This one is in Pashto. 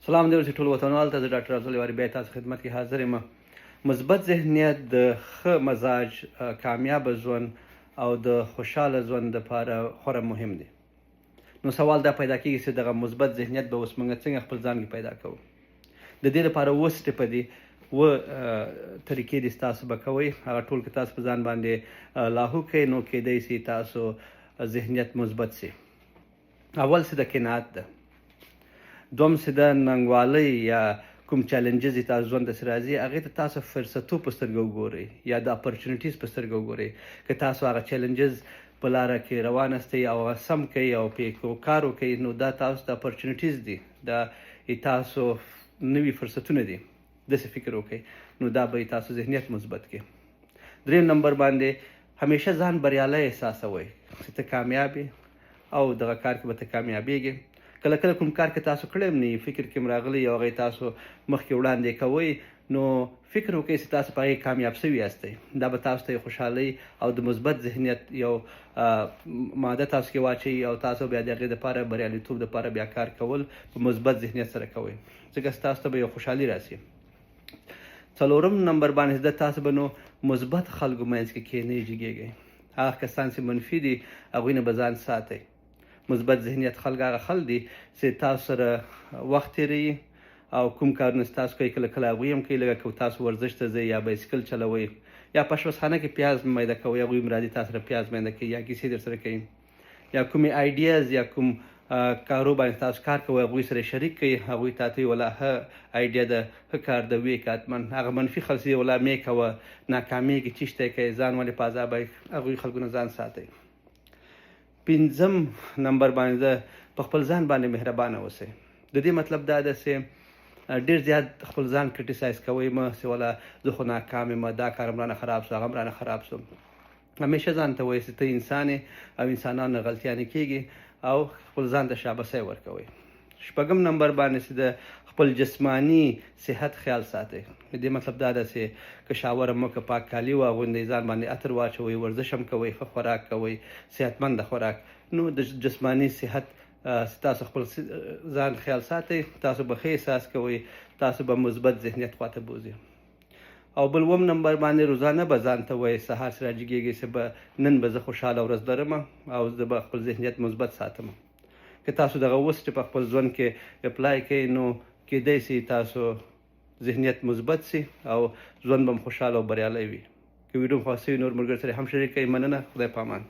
سلام دی ورسې ټول وطنوالو ته. زه ډاکټر افضل یوارې بیا تاسو خدمت کې حاضر یم. مثبت ذهنیت د ښه مزاج، کامیابه ژوند او د خوشحاله ژوند دپاره خورا مهم دی. نو سوال دا پیدا کېږي چې دغه مثبت ذهنیت به اوس موږ څنګه خپل ځان کې پیدا کوو. د دې لپاره اووه سټپه دي، اووه طریقې دي چې تاسو به کوئ. هغه ټول که تاسو په ځان باندې لاهو کوئ نو کیدی سي تاسو ذهنیت مثبت سي. اول چې د قناعت ده، دوم چې د ننګوالۍ یا کوم چیلنجز چې تاسو ژوند ته چې راځي هغې ته تاسو فرصتو په سترګه وګورئ یا د اپرچونیټیز په سترګه وګورئ. که تاسو هغه چیلنجز په لاره کې روان استئ او هغه سم کوئ او پرې کار وکئ نو دا تاسو ته اپرچونیټیز دي، دا تاسو نوي فرصتونه دي. داسې فکر وکئ نو دا به تاسو ذهنیت مثبت کړي. دریم نمبر باندې همیشه ځان بریالی احساسوئ چې ته کامیاب او دغه کار کې به ته کامیابیږي. کله کله کوم کار که تاسو کړی هم نه فکر کې هم راغلی او هغه تاسو مخکې وړاندې کوئ نو فکر وکړئ چې تاسو په هغې کامیاب سوي یاستئ. دا به تاسو ته خوشحالۍ او د مثبت ذهنیت یو ماده تاسو کې واچوي او تاسو بیا د هغې دپاره بریالیتوب دپاره بیا کار کول په مثبت ذهنیت سره کوئ، ځکه ستاسو ته به یو خوشحالي راسي. څلورم نمبر باندې د تاسو به نو مثبت خلکو منځ کې کښېنئ، جګېږئ. هغه کسان چې منفي دي هغوی نه به ځان ساتئ. مثبت ذهنیت خلک هغه خلک دي چې تاسو سره وخت تېروي او کوم کارونه چې تاسو کوئ کله کله هغوی هم کوي. لکه که تاسو ورزش ته ځئ یا بایسکل چلوئ یا په اشپزخانه کې پیاز میده کوئ، هغوی هم راځي تاسو سره پیاز میده کوي یا کیسې در سره کوي. یا کومې آیډیاز یا کوم کارو باندې تاسو کار کوئ هغوی سره شریک کوئ، هغوی تا ته ولا ښه آیډیا ده، ښه کار ده، ویې که حتما. هغه منفي خلک چې ولا مې کوه، ناکامېږي، چیشتی کوي، ځان ولې په عذابوئ، هغوی خلکو نه ځان ساتئ. پنځم نمبر باندې په خپل ځان باندې مهربانه اوسئ. د دې مطلب دا ده چې ډېر زیات خپل ځان کرټیسایز کوئ مه، چې ولا زه خو ناکام یم، دا کار هم رانه خراب سو، هغه هم رانه خراب سو. همیشه ځان ته وایئ چې ته انسان او انسانان نه غلطیانې کېږي او خپل ځان ته شاباسۍ ورکوئ. شپږم نمبر باندې چې د خپل جسماني صحت خیال ساتئ. د دې مطلب دا ده چې که شاور هم وکړه، پاک کالي واغوندئ، ځان باندې عطر واچوئ، ورزش هم کوئ، ښه خوراک کوئ، صحتمنده خوراک. نو د جسماني صحت تاسو خپل ځان خیال ساتئ، تاسو به ښه احساس کوئ، تاسو به مثبت ذهنیت خواته بوځئ. او بل اووم نمبر باندې روزانه به ځان ته وایئ سهار چې راجګېږئ چې به نن به زه خوشحاله ورځ لرم او زه به خپل ذهنیت مثبت ساتم. که تاسو دغه اووه سټپه خپل ژوند کې اپلای کوئ نو کیدی سي تاسو ذهنیت مثبت سي او ژوند به هم خوشحاله او بریالی وي. که ویډیو مو خوښ سوي نور ملګرو سره هم شریک کړئ. مننه. خدای پامان.